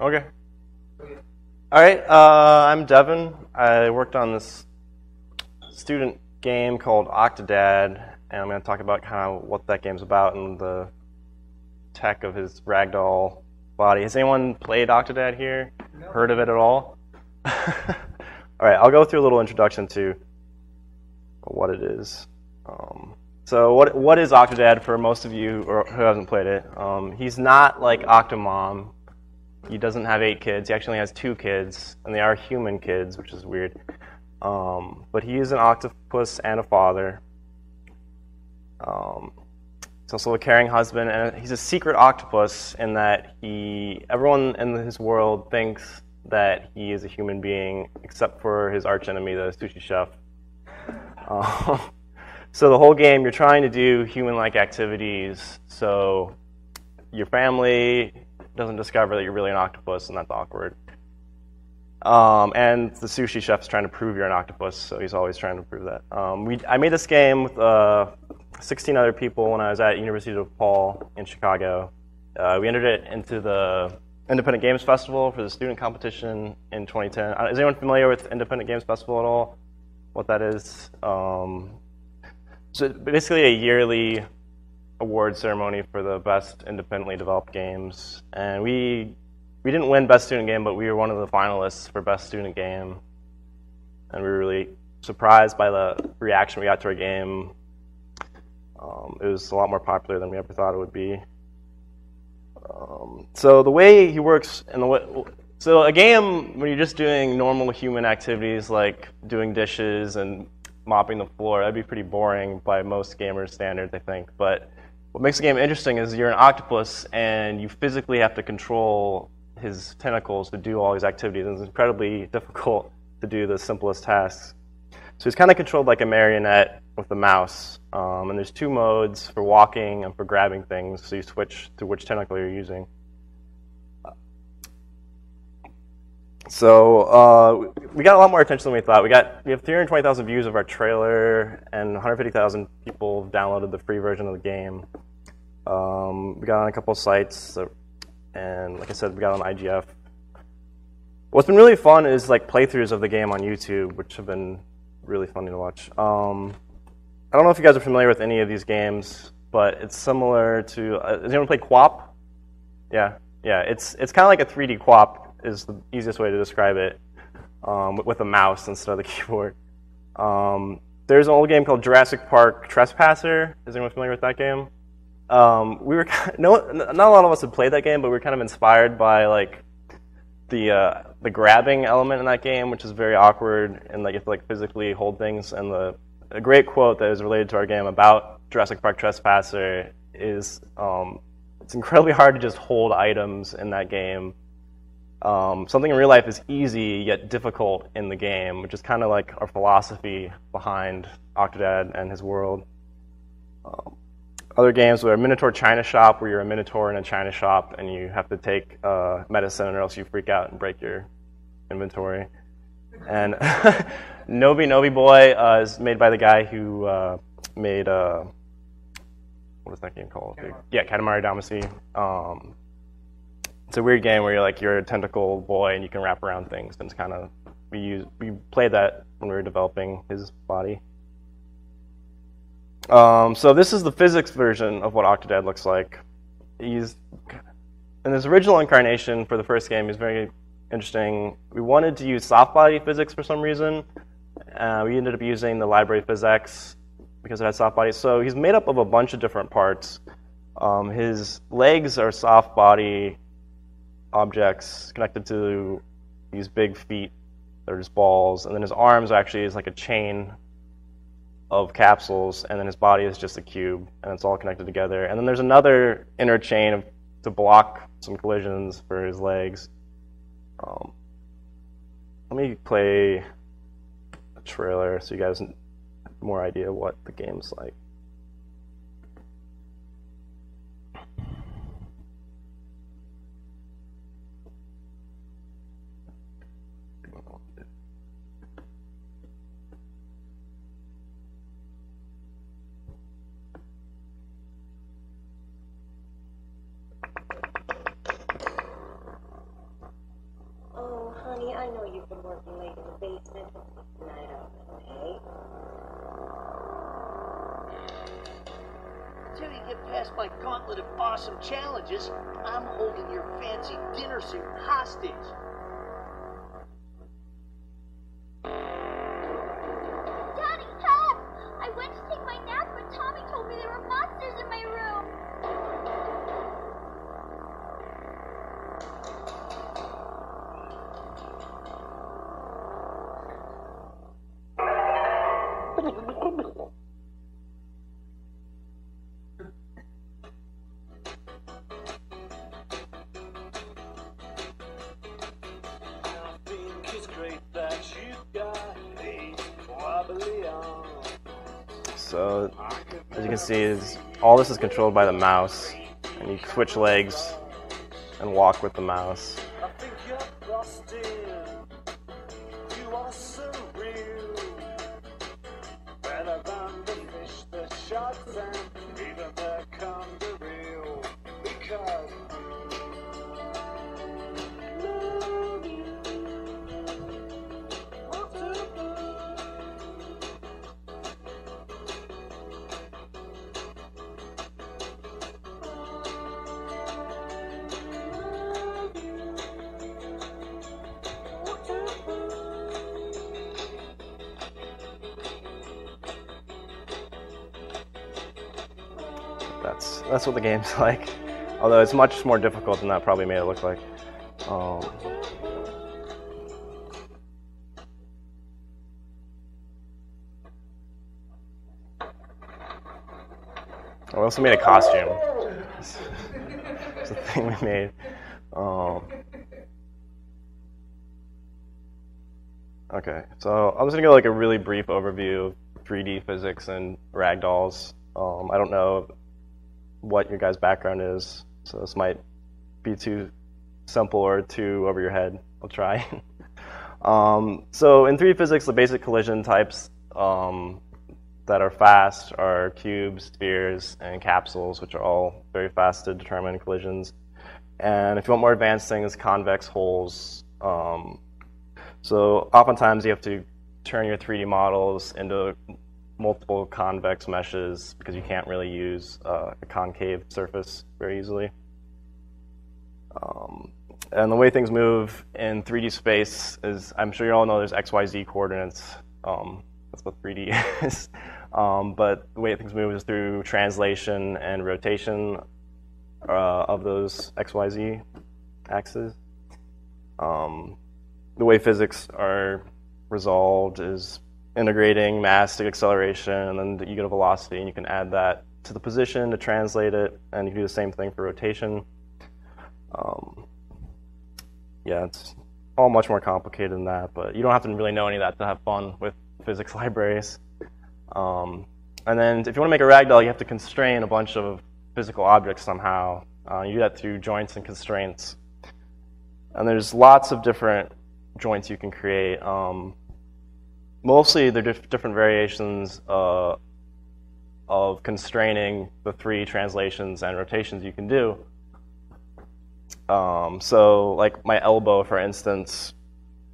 Okay. All right, I'm Devon. I worked on this student game called Octodad, and I'm going to talk about kind of what that game's about and the tech of his ragdoll body. Has anyone played Octodad here? No. Heard of it at all? All right, I'll go through a little introduction to what it is. So what is Octodad for most of you who hasn't played it? He's not like Octomom. He doesn't have 8 kids. He actually has 2 kids, and they are human kids, which is weird. But he is an octopus and a father. He's also a caring husband, and he's a secret octopus in that everyone in his world thinks that he is a human being, except for his archenemy, the sushi chef. So the whole game, you're trying to do human-like activities, so your family doesn't discover that you're really an octopus, and that's awkward. And the sushi chef's trying to prove you're an octopus, so he's always trying to prove that. I made this game with 16 other people when I was at University of DePaul in Chicago. We entered it into the Independent Games Festival for the student competition in 2010. Is anyone familiar with Independent Games Festival at all? What that is? So basically a yearly award ceremony for the best independently developed games. And we didn't win Best Student Game, but we were one of the finalists for Best Student Game. And we were really surprised by the reaction we got to our game. It was a lot more popular than we ever thought it would be. So the way he works, so a game, when you're just doing normal human activities like doing dishes and mopping the floor, that'd be pretty boring by most gamers' standards, I think. But what makes the game interesting is you're an octopus and you physically have to control his tentacles to do all these activities, and it's incredibly difficult to do the simplest tasks. So he's kind of controlled like a marionette with a mouse, and there's 2 modes for walking and for grabbing things, so you switch to which tentacle you're using. So we got a lot more attention than we thought. We have 320,000 views of our trailer, and 150,000 people downloaded the free version of the game. We got on a couple of sites, and like I said, we got on IGF. What's been really fun is like playthroughs of the game on YouTube, which have been really funny to watch. I don't know if you guys are familiar with any of these games, but it's similar to. Has anyone played QWOP? Yeah. It's kind of like a 3D QWOP is the easiest way to describe it, with a mouse instead of the keyboard. There's an old game called Jurassic Park Trespasser. Is anyone familiar with that game? We were not a lot of us had played that game, but we were kind of inspired by like the grabbing element in that game, which is very awkward, and like you have to like physically hold things. And a great quote that is related to our game about Jurassic Park Trespasser is, it's incredibly hard to just hold items in that game. Something in real life is easy yet difficult in the game, which is kind of like our philosophy behind Octodad and his world. Other games are Minotaur China Shop, where you're a Minotaur in a China shop and you have to take medicine or else you freak out and break your inventory. And Nobi Nobi Boy is made by the guy who made, what is that game called? Yeah, Katamari Damacy. It's a weird game where you're a tentacle boy and you can wrap around things. And it's kind of, we played that when we were developing his body. So this is the physics version of what Octodad looks like. In his original incarnation for the first game, he's very interesting. We wanted to use soft body physics for some reason. We ended up using the library PhysX because it had soft body. So he's made up of a bunch of different parts. His legs are soft body objects connected to these big feet that are just balls, and then his arms actually is like a chain of capsules, and then his body is just a cube, and it's all connected together. And then there's another inner chain to block some collisions for his legs. Let me play a trailer so you guys have more idea what the game's like. know you've been working late in the basement. Tonight out, okay? Until you get past my gauntlet of awesome challenges, I'm holding your fancy dinner suit hostage. Daddy, help! I went to take my nap, but Tommy told me there were monsters in my room. So, as you can see, all this is controlled by the mouse, and you switch legs and walk with the mouse. I think you're lost in. You are so real. Better than the fish that sharks and even the kangaroo. Because love you. That's what the game's like. Although it's much more difficult than that probably made it look like. We also made a costume. It's a thing we made. Okay, so I'm just gonna go like a really brief overview of 3D physics and ragdolls. I don't know what your guys' background is, so this might be too simple or too over your head. I'll try. So in 3D physics, the basic collision types that are fast are cubes, spheres, and capsules, which are all very fast to determine collisions. And if you want more advanced things, convex holes. So oftentimes you have to turn your 3D models into multiple convex meshes because you can't really use a concave surface very easily. And the way things move in 3D space is, I'm sure you all know there's XYZ coordinates. That's what 3D is. But the way things move is through translation and rotation of those XYZ axes. The way physics are resolved is integrating mass to acceleration, and then you get a velocity, and you can add that to the position to translate it, and you can do the same thing for rotation. Yeah, it's all much more complicated than that, but you don't have to really know any of that to have fun with physics libraries. And then if you want to make a ragdoll, you have to constrain a bunch of physical objects somehow. You do that through joints and constraints. And there's lots of different joints you can create. Mostly they're different variations of constraining the 3 translations and rotations you can do. So like my elbow, for instance,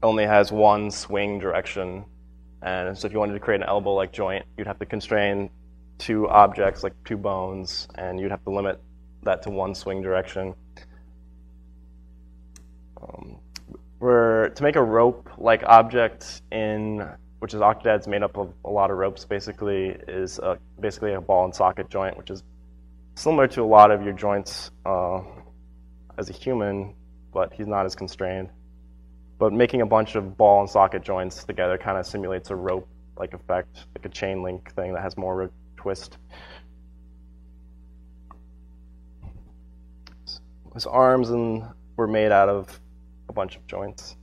only has one swing direction. And so if you wanted to create an elbow-like joint, you'd have to constrain 2 objects, like 2 bones, and you'd have to limit that to one swing direction. To make a rope-like object which is Octodad's made up of a lot of ropes, basically, is basically a ball and socket joint, which is similar to a lot of your joints as a human, but he's not as constrained. But making a bunch of ball and socket joints together kind of simulates a rope-like effect, like a chain link thing that has more twist. His arms were made out of a bunch of joints.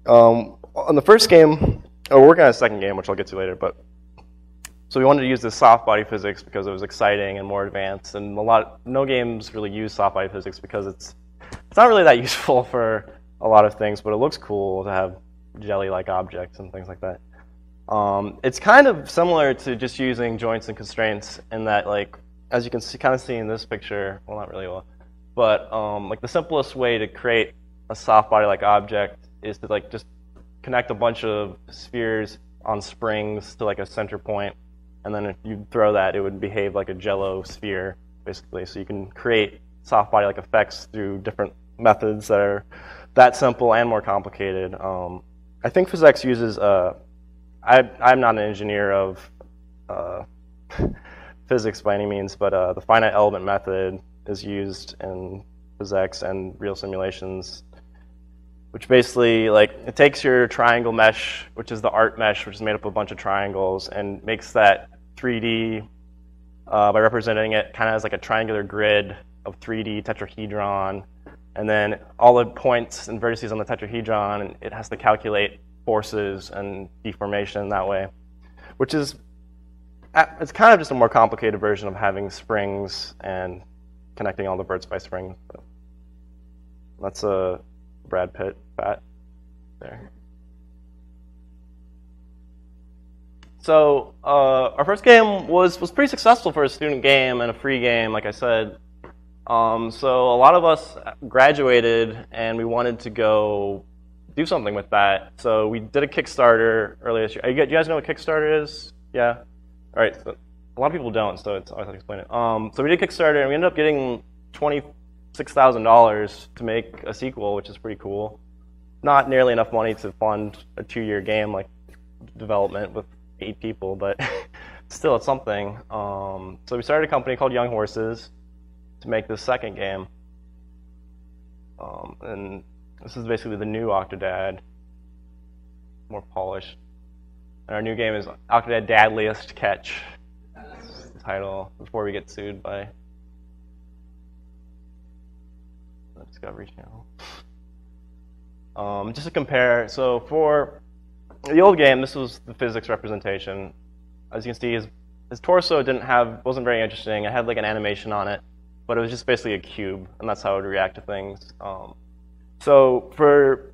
On the first game, we're working on a second game, which I'll get to later, but so we wanted to use this soft body physics because it was exciting and more advanced, and no games really use soft body physics because it's not really that useful for a lot of things, but it looks cool to have jelly-like objects and things like that. It's kind of similar to just using joints and constraints in that, like, as you can kind of see in this picture, well, not really well, but like the simplest way to create a soft body-like object is to like just connect a bunch of spheres on springs to like a center point, and then if you throw that, it would behave like a Jello sphere, basically. So you can create soft body-like effects through different methods that are that simple and more complicated. I think PhysX uses. I'm not an engineer of physics by any means, but the finite element method is used in PhysX and real simulations, which basically like it takes your triangle mesh, which is the art mesh, which is made up of a bunch of triangles, and makes that 3D by representing it kind of as like a triangular grid of 3D tetrahedron, and then all the points and vertices on the tetrahedron, and it has to calculate forces and deformation that way, which is it's kind of just a more complicated version of having springs and connecting all the verts by springs. But that's a Brad Pitt fat there. So our first game was pretty successful for a student game and a free game, like I said. So a lot of us graduated and we wanted to go do something with that. So we did a Kickstarter earlier this year. Do you guys know what Kickstarter is? Yeah? All right. So a lot of people don't, so it's always hard to explain it. So we did Kickstarter and we ended up getting $26,000 to make a sequel, which is pretty cool. Not nearly enough money to fund a 2-year game like development with 8 people, but still it's something. So we started a company called Young Horses to make this second game. And this is basically the new Octodad, more polished. And our new game is Octodad Dadliest Catch. That's the title before we get sued by the Discovery Channel. Just to compare, so for the old game, this was the physics representation. As you can see, his torso wasn't very interesting. It had like an animation on it, but it was just basically a cube, and that's how it would react to things. So for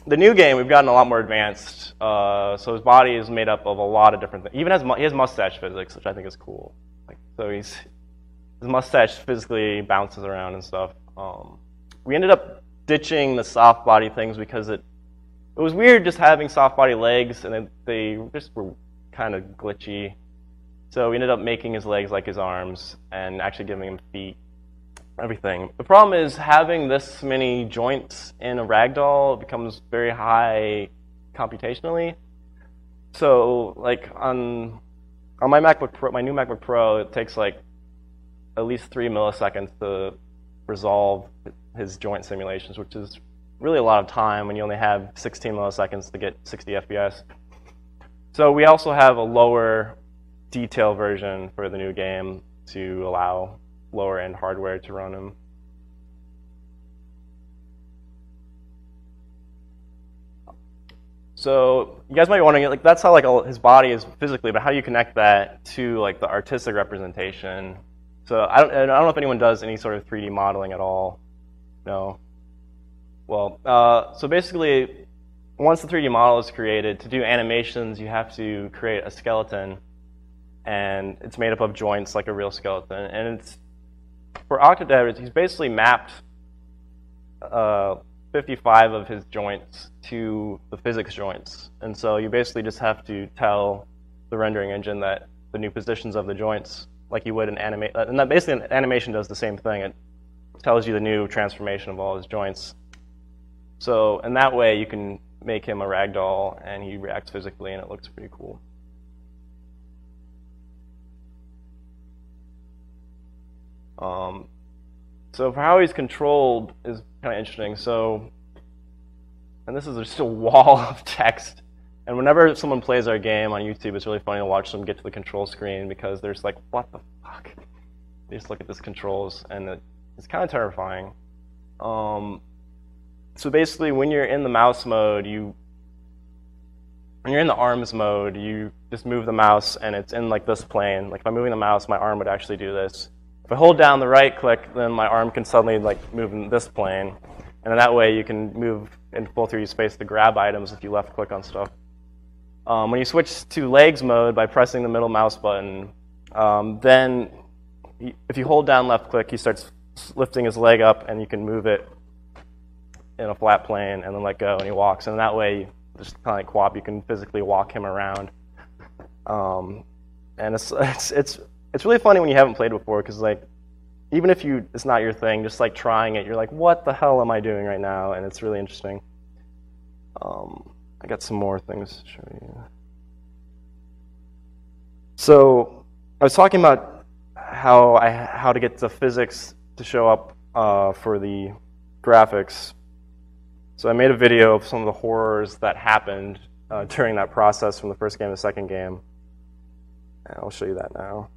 the new game, we've gotten a lot more advanced. So his body is made up of a lot of different things. Even he has mustache physics, which I think is cool. So his mustache physically bounces around and stuff. We ended up ditching the soft body things because it was weird just having soft body legs, and they just were kind of glitchy. So we ended up making his legs like his arms and actually giving him feet. Everything. The problem is having this many joints in a ragdoll becomes very high computationally. So like on my MacBook Pro, my new MacBook Pro, it takes like at least 3 milliseconds to resolve his joint simulations, which is really a lot of time when you only have 16 milliseconds to get 60 FPS. So we also have a lower detail version for the new game to allow lower end hardware to run him. So you guys might be wondering, like, that's how like his body is physically, but how do you connect that to like the artistic representation? So I don't know if anyone does any sort of 3D modeling at all. No. Well, so basically, once the 3D model is created, to do animations, you have to create a skeleton, and it's made up of joints like a real skeleton, and it's for Octodad, he's basically mapped 55 of his joints to the physics joints. And so you basically just have to tell the rendering engine that the new positions of the joints, like you would in animate. And that basically an animation does the same thing. It tells you the new transformation of all his joints. So in that way, you can make him a ragdoll, and he reacts physically, and it looks pretty cool. So for how he's controlled is kind of interesting. So, and this is just a wall of text. And whenever someone plays our game on YouTube, it's really funny to watch them get to the control screen because they're just like, what the fuck? They just look at this controls, and it's kind of terrifying. So basically, when you're in the mouse mode, when you're in the arms mode, you just move the mouse, and it's in like this plane. Like if I'm moving the mouse, my arm would actually do this. If I hold down the right click, then my arm can suddenly like move in this plane. And then that way you can move in full 3D space to grab items if you left click on stuff. When you switch to legs mode by pressing the middle mouse button, then if you hold down left click, he starts lifting his leg up, and you can move it in a flat plane and then let go, and he walks. And that way, just kind of like QWOP, you can physically walk him around. And it's really funny when you haven't played before, because like even if it's not your thing, just like trying it, you're like, what the hell am I doing right now? And it's really interesting. I got some more things to show you. So I was talking about how to get the physics to show up for the graphics. So I made a video of some of the horrors that happened during that process from the first game to the second game. And I'll show you that now.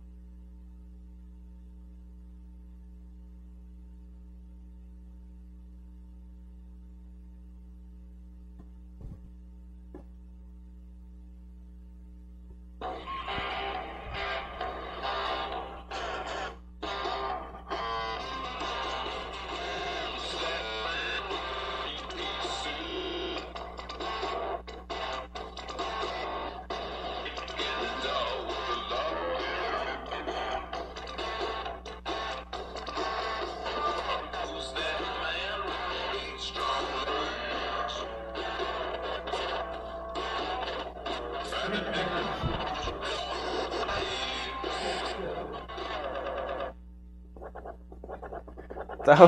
That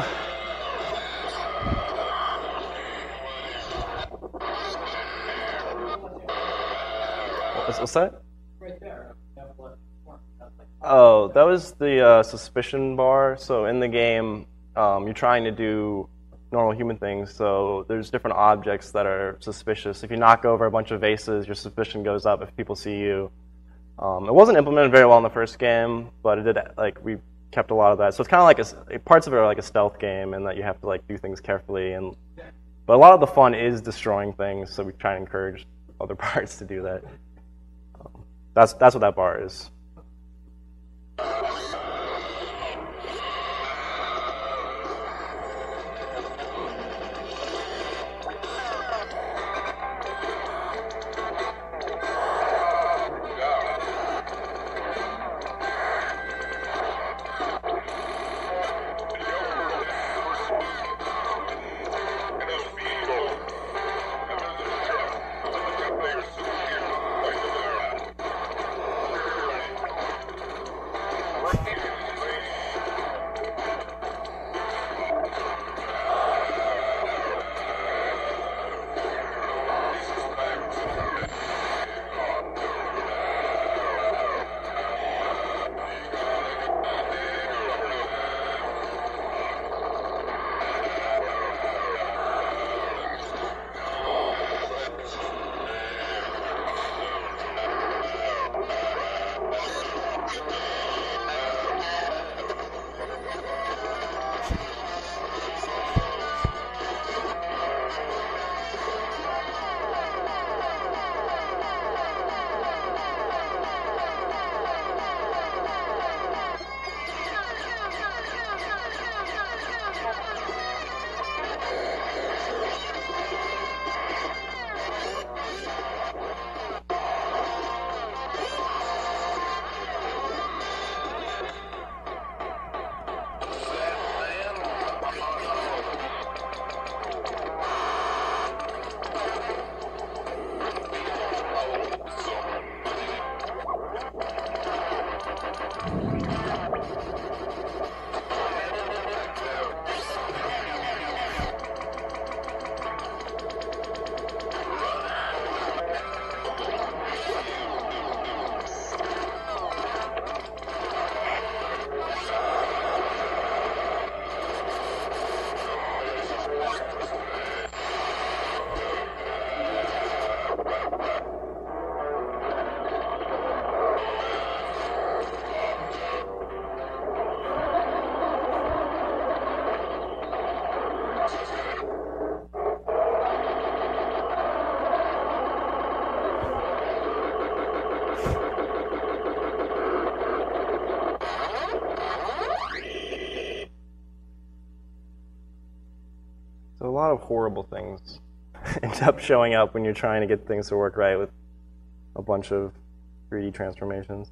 what's that? Right there. Oh, that was the suspicion bar. So in the game, you're trying to do normal human things. So there's different objects that are suspicious. If you knock over a bunch of vases, your suspicion goes up if people see you. It wasn't implemented very well in the first game, but it did. Like we kept a lot of that. So it's kind of like parts of it are like a stealth game, and that you have to like do things carefully. But a lot of the fun is destroying things. So we try and encourage other parts to do that. That's what that bar is. So a lot of horrible things end up showing up when you're trying to get things to work right with a bunch of 3D transformations.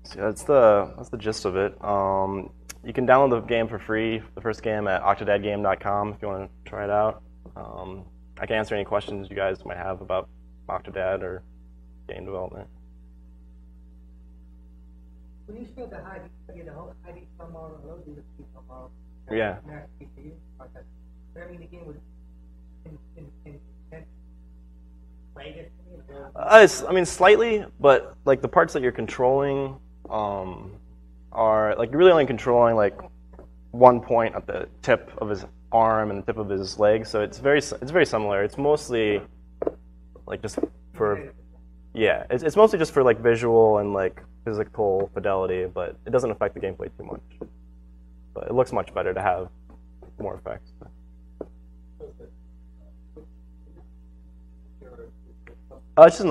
So that's the gist of it. You can download the game for free, the first game, at octodadgame.com if you want to try it out. I can answer any questions you guys might have about Octodad or game development. When you spell the high, you know, ID tomorrow, hello, do the tomorrow. Yeah. But I mean, the game was I mean, slightly, but like the parts that you're controlling are like you're really only controlling like one point at the tip of his arm and the tip of his leg. So it's very similar. It's mostly like just for it's mostly just for like visual and like physical fidelity, but it doesn't affect the gameplay too much. But it looks much better to have more effects. It's just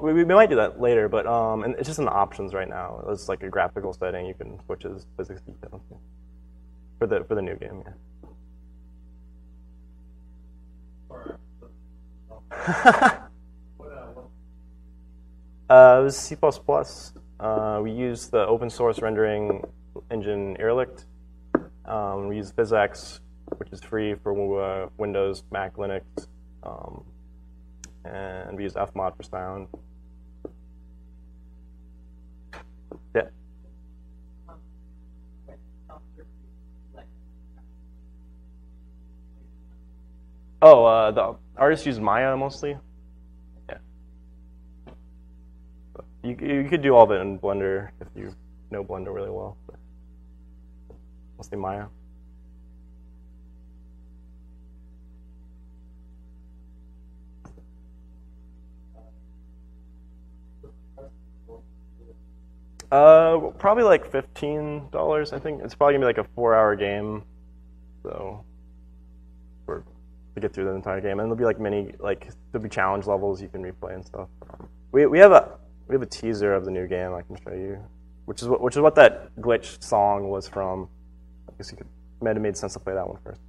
we might do that later, but and it's just in the options right now. It's like a graphical setting. You can switch his physics details for the new game. Yeah. It was C++. We used the open source rendering engine erupt. We use PhysX, which is free for Windows, Mac, Linux. And we use fmod for sound. Yeah. Oh, the artists use Maya mostly. Yeah. But you could do all of it in Blender if you know Blender really well. But mostly Maya. Probably like $15, I think. It's probably gonna be like a 4-hour game, so to get through the entire game, and there'll be like there'll be challenge levels you can replay and stuff. We have a teaser of the new game I can show you, which is what that glitch song was from. I guess might have made sense to play that one first.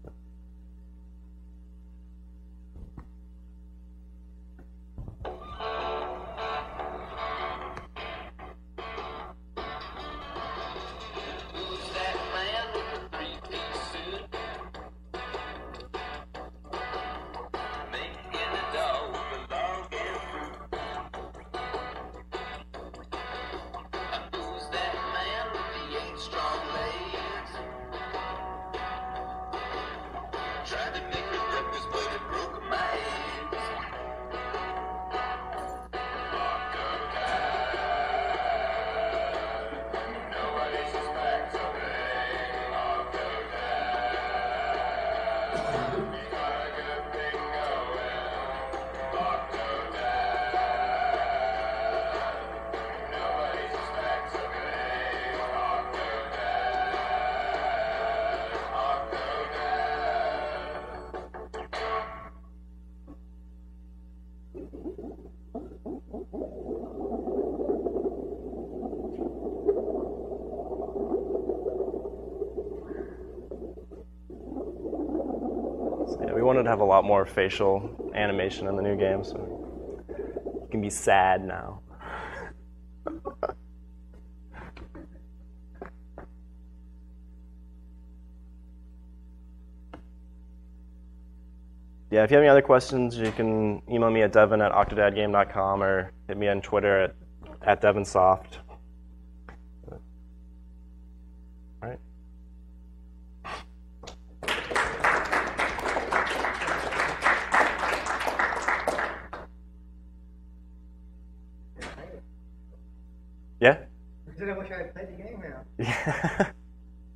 We wanted to have a lot more facial animation in the new game, so you can be sad now. Yeah, if you have any other questions, you can email me at devon@octodadgame.com or hit me on Twitter at devonsoft. All right. Yeah? I wish I had played the game now. Yeah.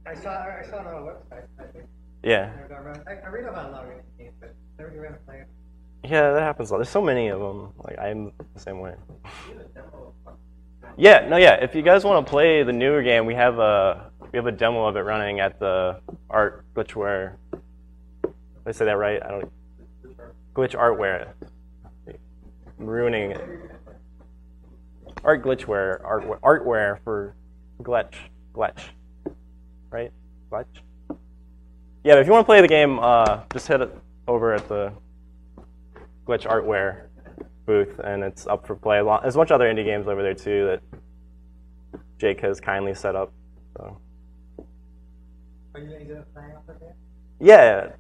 I saw it on a website, I think. Yeah. I read about a lot of games, but never get around to playing. Yeah, that happens a lot. There's so many of them. Like, I'm the same way. Yeah, no, yeah. If you guys want to play the newer game, we have a demo of it running at the Art Glitchware. Did I say that right? I don't. Glitch Artware. I'm ruining it. Art Glitchware, artware for glitch, right? Glitch. Yeah, but if you want to play the game, just head over at the Glitch Artware booth, and it's up for play. There's a bunch of other indie games over there too that Jake has kindly set up. So. Are you going to do a plan for that? Yeah,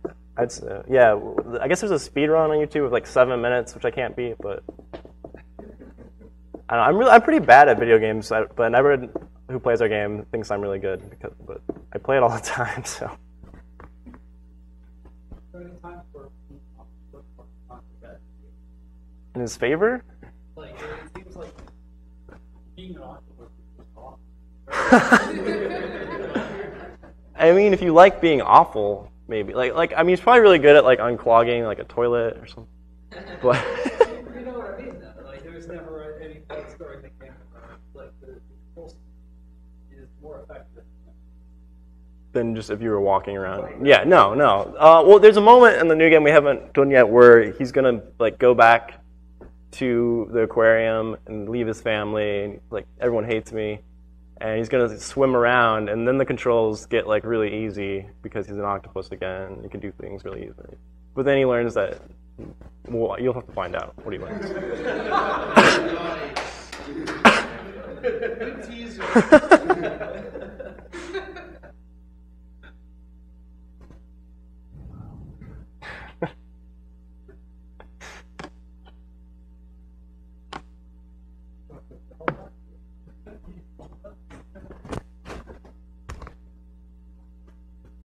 yeah. I guess there's a speed run on YouTube of like 7 minutes, which I can't beat, but I don't know, I'm pretty bad at video games, but everyone who plays our game thinks I'm really good, but I play it all the time, so. In his favor? Like, it seems like being an octopus is awful. I mean, if you like being awful, maybe. Like I mean, he's probably really good at like unclogging like a toilet or something. But you know what I mean, though? Like, there's never any point story in the game like the control is more effective than just if you were walking around. Yeah, no. Well, there's a moment in the new game we haven't done yet where he's gonna like go back to the aquarium and leave his family, and like everyone hates me. And he's gonna swim around, and then the controls get like really easy because he's an octopus again. And he can do things really easily. But then he learns that. Well, you'll have to find out what he learns. Good teaser.